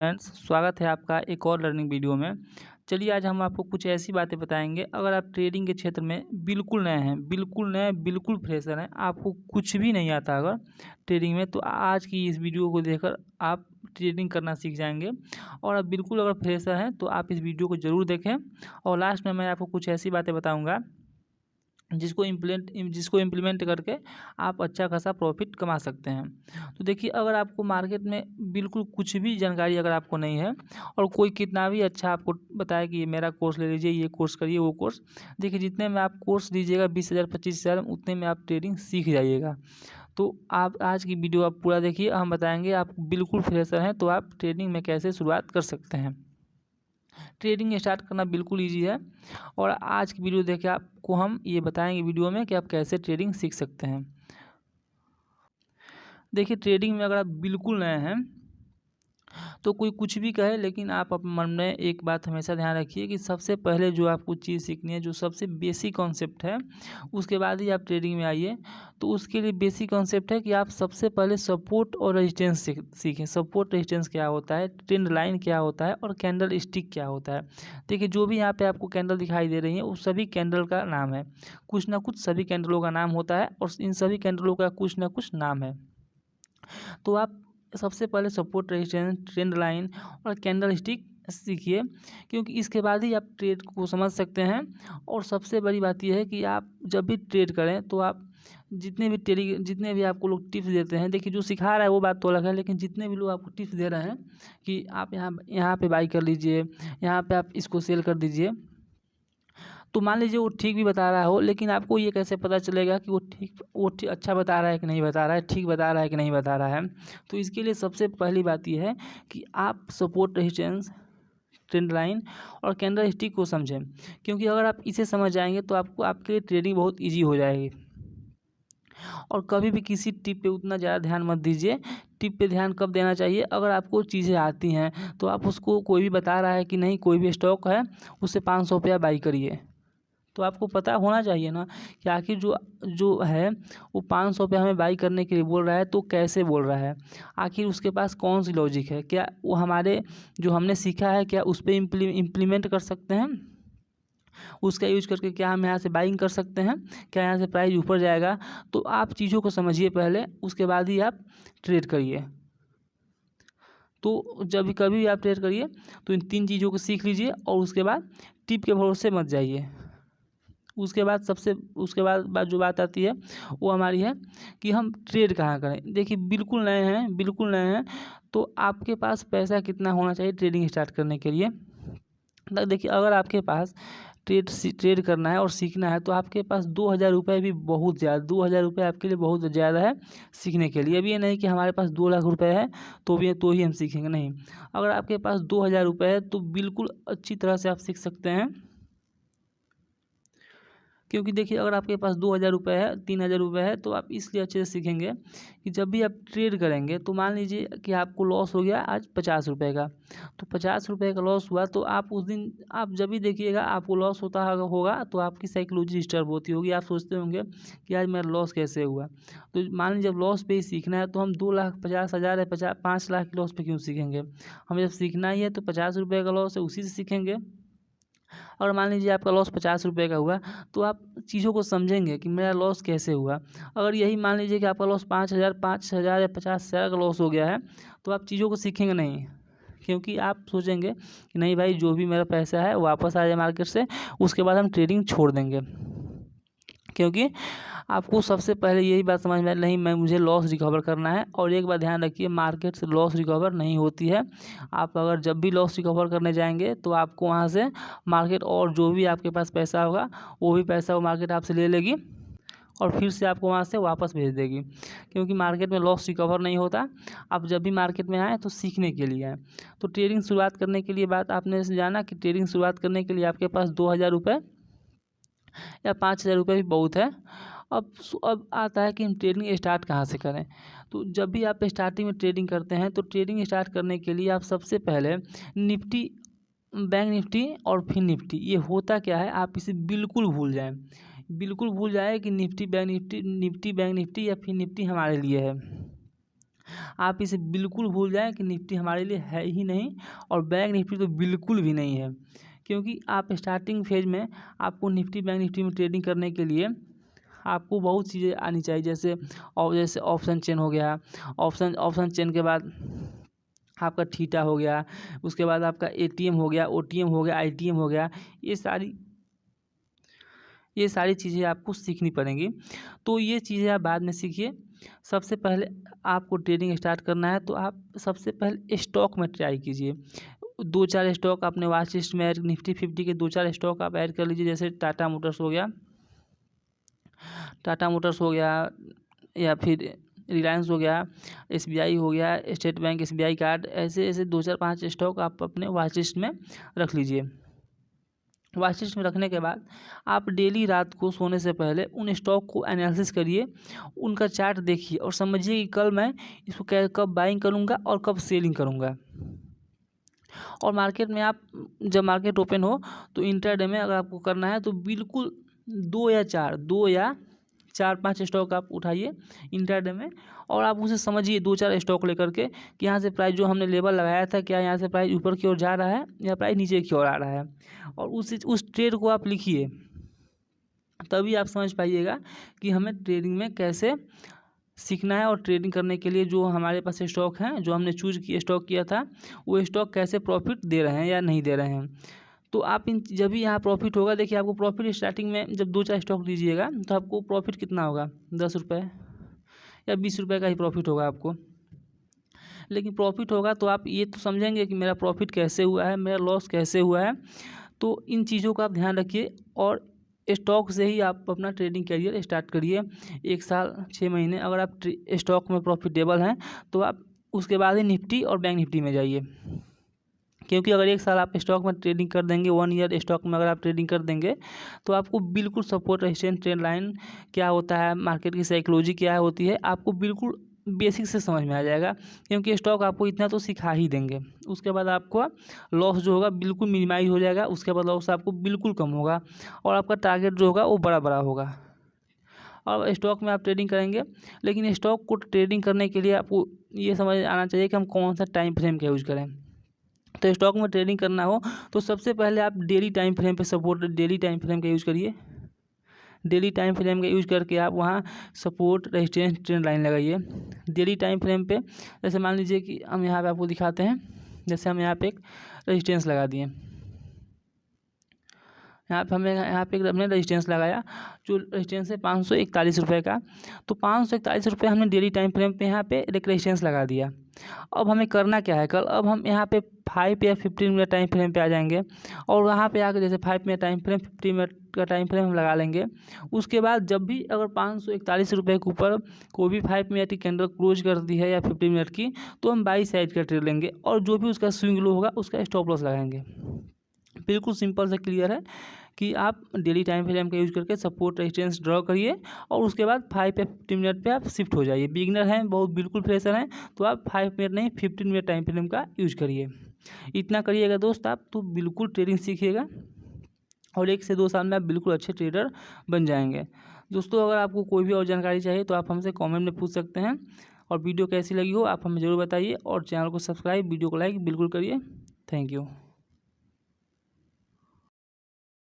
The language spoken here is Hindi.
फ्रेंड्स, स्वागत है आपका एक और लर्निंग वीडियो में। चलिए आज हम आपको कुछ ऐसी बातें बताएंगे। अगर आप ट्रेडिंग के क्षेत्र में बिल्कुल नए हैं, बिल्कुल फ्रेशर हैं, आपको कुछ भी नहीं आता अगर ट्रेडिंग में, तो आज की इस वीडियो को देखकर आप ट्रेडिंग करना सीख जाएंगे। और आप बिल्कुल अगर फ्रेशर हैं तो आप इस वीडियो को ज़रूर देखें। और लास्ट में मैं आपको कुछ ऐसी बातें बताऊँगा जिसको इम्प्लीमेंट करके आप अच्छा खासा प्रॉफिट कमा सकते हैं। तो देखिए, अगर आपको मार्केट में बिल्कुल कुछ भी जानकारी अगर आपको नहीं है और कोई कितना भी अच्छा आपको बताए कि ये मेरा कोर्स ले लीजिए, ये कोर्स करिए, वो कोर्स, देखिए जितने में आप कोर्स लीजिएगा 20,000 25,000 उतने में आप ट्रेडिंग सीख जाइएगा। तो आप आज की वीडियो आप पूरा देखिए, हम बताएंगे आप बिल्कुल फ्रेशर हैं तो आप ट्रेडिंग में कैसे शुरुआत कर सकते हैं। ट्रेडिंग स्टार्ट करना बिल्कुल ईजी है और आज की वीडियो देख के आपको हम ये बताएंगे वीडियो में कि आप कैसे ट्रेडिंग सीख सकते हैं। देखिए, ट्रेडिंग में अगर आप बिल्कुल नए हैं तो कोई कुछ भी कहे, लेकिन आप अपने मन में एक बात हमेशा ध्यान रखिए कि सबसे पहले जो आपको चीज़ सीखनी है, जो सबसे बेसिक कॉन्सेप्ट है, उसके बाद ही आप ट्रेडिंग में आइए। तो उसके लिए बेसिक कॉन्सेप्ट है कि आप सबसे पहले सपोर्ट और रेजिस्टेंस सीखें। सपोर्ट रेजिस्टेंस क्या होता है, ट्रेंड लाइन क्या होता है और कैंडल स्टिक क्या होता है। देखिए, जो भी यहाँ पे आपको कैंडल दिखाई दे रही है वो सभी कैंडल का नाम है। कुछ ना कुछ सभी कैंडलों का नाम होता है और इन सभी कैंडलों का कुछ ना कुछ नाम है। तो आप सबसे पहले सपोर्ट रेजिस्टेंस, ट्रेंड लाइन और कैंडल स्टिक सीखिए, क्योंकि इसके बाद ही आप ट्रेड को समझ सकते हैं। और सबसे बड़ी बात यह है कि आप जब भी ट्रेड करें तो आप जितने भी आपको लोग टिप्स देते हैं, देखिए जो सिखा रहा है वो बात तो अलग है, लेकिन जितने भी लोग आपको टिप्स दे रहे हैं कि आप यहाँ पे बाई कर लीजिए, यहाँ पे आप इसको सेल कर दीजिए, तो मान लीजिए वो ठीक भी बता रहा हो, लेकिन आपको ये कैसे पता चलेगा कि वो ठीक अच्छा बता रहा है कि नहीं बता रहा है, ठीक बता रहा है कि नहीं बता रहा है। तो इसके लिए सबसे पहली बात यह है कि आप सपोर्ट रेजिस्टेंस, ट्रेंड लाइन और कैंडल स्टिक को समझें, क्योंकि अगर आप इसे समझ जाएंगे तो आपको आपके लिए ट्रेडिंग बहुत ईजी हो जाएगी। और कभी भी किसी टिप पे उतना ज़्यादा ध्यान मत दीजिए। टिप पे ध्यान कब देना चाहिए, अगर आपको चीज़ें आती हैं तो आप उसको, कोई भी बता रहा है कि नहीं कोई भी स्टॉक है उससे 500 रुपया बाई करिए, तो आपको पता होना चाहिए ना कि आखिर जो जो है वो 500 रुपये हमें बाई करने के लिए बोल रहा है तो कैसे बोल रहा है, आखिर उसके पास कौन सी लॉजिक है, क्या वो हमारे जो हमने सीखा है क्या उस पर इम्प्लीमेंट कर सकते हैं, उसका यूज करके क्या हम यहाँ से बाइंग कर सकते हैं, क्या यहाँ से प्राइस ऊपर जाएगा। तो आप चीज़ों को समझिए पहले, उसके बाद ही आप ट्रेड करिए। तो जब भी कभी भी आप ट्रेड करिए तो इन 3 चीज़ों को सीख लीजिए और उसके बाद टिप के भरोसे मत जाइए। उसके बाद जो बात आती है वो हमारी है कि हम ट्रेड कहाँ करें। देखिए, बिल्कुल नए हैं तो आपके पास पैसा कितना होना चाहिए ट्रेडिंग स्टार्ट करने के लिए। देखिए, अगर आपके पास ट्रेड करना है और सीखना है तो आपके पास 2,000 रुपये भी बहुत ज़्यादा, 2,000 रुपये आपके लिए बहुत ज़्यादा है सीखने के लिए। अब ये नहीं कि हमारे पास 2 लाख रुपये है तो ही हम सीखेंगे, नहीं। अगर आपके पास 2,000 रुपये है तो बिल्कुल अच्छी तरह से आप सीख सकते हैं, क्योंकि देखिए अगर आपके पास 2,000 रुपये है, 3,000 रुपये है, तो आप इसलिए अच्छे से सीखेंगे कि जब भी आप ट्रेड करेंगे तो मान लीजिए कि आपको लॉस हो गया आज 50 रुपये का, तो 50 रुपये का लॉस हुआ तो आप उस दिन, आप जब भी देखिएगा आपको लॉस होता होगा तो आपकी साइकोलॉजी डिस्टर्ब होती होगी, आप सोचते होंगे कि आज मेरा लॉस कैसे हुआ। तो मान लीजिए जब लॉस पे ही सीखना है तो हम 2,50,000 या 5 लाख के लॉस पे क्यों सीखेंगे। हमें जब सीखना ही है तो 50 रुपये का लॉस है उसी से सीखेंगे। और मान लीजिए आपका लॉस 50 रुपये का हुआ तो आप चीज़ों को समझेंगे कि मेरा लॉस कैसे हुआ। अगर यही मान लीजिए कि आपका लॉस 5,000 या 50,000 का लॉस हो गया है तो आप चीज़ों को सीखेंगे नहीं, क्योंकि आप सोचेंगे कि नहीं भाई जो भी मेरा पैसा है वापस आ जाए मार्केट से, उसके बाद हम ट्रेडिंग छोड़ देंगे। क्योंकि आपको सबसे पहले यही बात समझ में नहीं, मुझे लॉस रिकवर करना है। और एक बात ध्यान रखिए, मार्केट से लॉस रिकवर नहीं होती है। आप अगर जब भी लॉस रिकवर करने जाएंगे तो आपको वहाँ से मार्केट, और जो भी आपके पास पैसा होगा वो भी पैसा वो मार्केट आपसे ले लेगी और फिर से आपको वहाँ से वापस भेज देगी, क्योंकि मार्केट में लॉस रिकवर नहीं होता। आप जब भी मार्केट में आएँ तो सीखने के लिए आएँ। तो ट्रेडिंग शुरुआत करने के लिए बात आपने जाना कि ट्रेडिंग शुरुआत करने के लिए आपके पास 2,000 रुपये या 5,000 रुपये भी बहुत है। अब आता है कि हम ट्रेडिंग स्टार्ट कहाँ से करें। तो जब भी आप स्टार्टिंग में ट्रेडिंग करते हैं तो ट्रेडिंग स्टार्ट करने के लिए आप सबसे पहले निफ्टी, बैंक निफ्टी और फिर निफ्टी, ये होता क्या है आप इसे बिल्कुल भूल जाएं। बिल्कुल भूल जाए कि निफ्टी बैंक निफ्टी या फिर निफ्टी हमारे लिए है। आप इसे बिल्कुल भूल जाएं कि निफ्टी हमारे लिए है ही नहीं, और बैंक निफ्टी तो बिल्कुल भी नहीं है। क्योंकि आप स्टार्टिंग फेज में आपको निफ्टी बैंक निफ्टी में ट्रेडिंग करने के लिए आपको बहुत चीज़ें आनी चाहिए, जैसे ऑप्शन चेन हो गया, ऑप्शन चेन के बाद आपका थीटा हो गया, उसके बाद आपका एटीएम हो गया, ओटीएम हो गया, आईटीएम हो गया, ये सारी चीज़ें आपको सीखनी पड़ेंगी। तो ये चीज़ें आप बाद में सीखिए। सबसे पहले आपको ट्रेडिंग स्टार्ट करना है तो आप सबसे पहले स्टॉक में ट्राई कीजिए। 2-4 स्टॉक अपने वॉच लिस्ट में ऐड, निफ्टी 50 के 2-4 स्टॉक आप ऐड कर लीजिए, जैसे टाटा मोटर्स हो गया, या फिर रिलायंस हो गया, एसबीआई हो गया, स्टेट बैंक एसबीआई कार्ड, ऐसे 2-4-5 स्टॉक आप अपने वॉच लिस्ट में रख लीजिए। वॉच लिस्ट में रखने के बाद आप डेली रात को सोने से पहले उन स्टॉक को एनालिसिस करिए, उनका चार्ट देखिए और समझिए कि कल मैं इसको कब बाइंग करूंगा और कब सेलिंग करूंगा। और मार्केट में आप जब मार्केट ओपन हो तो इंट्राडे में अगर आपको करना है तो बिल्कुल 2 या 4-5 स्टॉक आप उठाइए इंट्राडे में, और आप उसे समझिए 2-4 स्टॉक लेकर के कि यहाँ से प्राइस जो हमने लेवल लगाया था, क्या यहाँ से प्राइस ऊपर की ओर जा रहा है या प्राइस नीचे की ओर आ रहा है, और उस ट्रेड को आप लिखिए। तभी आप समझ पाइएगा कि हमें ट्रेडिंग में कैसे सीखना है, और ट्रेडिंग करने के लिए जो हमारे पास स्टॉक हैं, जो हमने स्टॉक किया था, वो स्टॉक कैसे प्रॉफिट दे रहे हैं या नहीं दे रहे हैं। तो आप जब भी यहाँ प्रॉफिट होगा, देखिए आपको प्रॉफिट स्टार्टिंग में जब 2-4 स्टॉक लीजिएगा तो आपको प्रॉफिट कितना होगा, 10 रुपये या 20 रुपये का ही प्रॉफिट होगा आपको। लेकिन प्रॉफिट होगा तो आप ये तो समझेंगे कि मेरा प्रॉफिट कैसे हुआ है, मेरा लॉस कैसे हुआ है। तो इन चीज़ों का आप ध्यान रखिए और स्टॉक से ही आप अपना ट्रेडिंग करियर स्टार्ट करिए। 1 साल 6 महीने अगर आप स्टॉक में प्रॉफिटेबल हैं तो आप उसके बाद ही निफ्टी और बैंक निफ्टी में जाइए। क्योंकि अगर 1 साल आप स्टॉक में ट्रेडिंग कर देंगे, 1 ईयर स्टॉक में अगर आप ट्रेडिंग कर देंगे तो आपको बिल्कुल सपोर्ट रेजिस्टेंस ट्रेंड लाइन क्या होता है, मार्केट की साइकोलॉजी क्या होती है, आपको बिल्कुल बेसिक से समझ में आ जाएगा। क्योंकि स्टॉक आपको इतना तो सिखा ही देंगे। उसके बाद आपको लॉस जो होगा बिल्कुल मिनिमाइज हो जाएगा, उसके बाद लॉस आपको बिल्कुल कम होगा और आपका टारगेट जो होगा वो बड़ा होगा। और स्टॉक में आप ट्रेडिंग करेंगे, लेकिन स्टॉक को ट्रेडिंग करने के लिए आपको ये समझ आना चाहिए कि हम कौन सा टाइम फ्रेम का यूज़ करें। तो स्टॉक में ट्रेडिंग करना हो तो सबसे पहले आप डेली टाइम फ्रेम का यूज़ करिए। डेली टाइम फ्रेम का यूज़ करके आप वहाँ सपोर्ट रेजिस्टेंस ट्रेंड लाइन लगाइए डेली टाइम फ्रेम पे। जैसे मान लीजिए कि हम यहाँ पे आपको दिखाते हैं, जैसे हम यहाँ पे एक रेजिस्टेंस लगा दिए, यहाँ पे हमने रेजिस्टेंस लगाया, जो रेजिस्टेंस है 541 रुपये का। तो 541 रुपये हमने डेली टाइम फ्रेम पे यहाँ पे एक रेजिस्टेंस लगा दिया। अब हमें करना क्या है, कल अब हम यहाँ पे 5 या 15 मिनट टाइम फ्रेम पे आ जाएंगे और वहाँ पे आकर जैसे 5 मिनट टाइम फ्रेम 15 मिनट का टाइम फ्रेम हम लगा लेंगे। उसके बाद जब भी अगर 541 रुपये के ऊपर कोई भी 5 मिनट की कैंडल क्लोज करती है या 15 मिनट की, तो हम बाई साइड का ट्रेड लेंगे और जो भी उसका स्विंग लो होगा उसका स्टॉप लॉस लगाएंगे। बिल्कुल सिंपल से क्लियर है कि आप डेली टाइम फ्रेम का यूज़ करके सपोर्ट रेजिस्टेंस ड्रॉ करिए और उसके बाद 5 या 15 मिनट पे आप शिफ्ट हो जाइए। बिगिनर हैं, बहुत बिल्कुल फ्रेशर हैं, तो आप 5 मिनट नहीं 15 मिनट टाइम फ्रेम का यूज़ करिए। इतना करिएगा दोस्त आप तो बिल्कुल ट्रेडिंग सीखिएगा और 1 से 2 साल में आप बिल्कुल अच्छे ट्रेडर बन जाएंगे। दोस्तों अगर आपको कोई भी और जानकारी चाहिए तो आप हमसे कॉमेंट में पूछ सकते हैं, और वीडियो कैसी लगी हो आप हमें ज़रूर बताइए, और चैनल को सब्सक्राइब, वीडियो को लाइक बिल्कुल करिए। Thank you.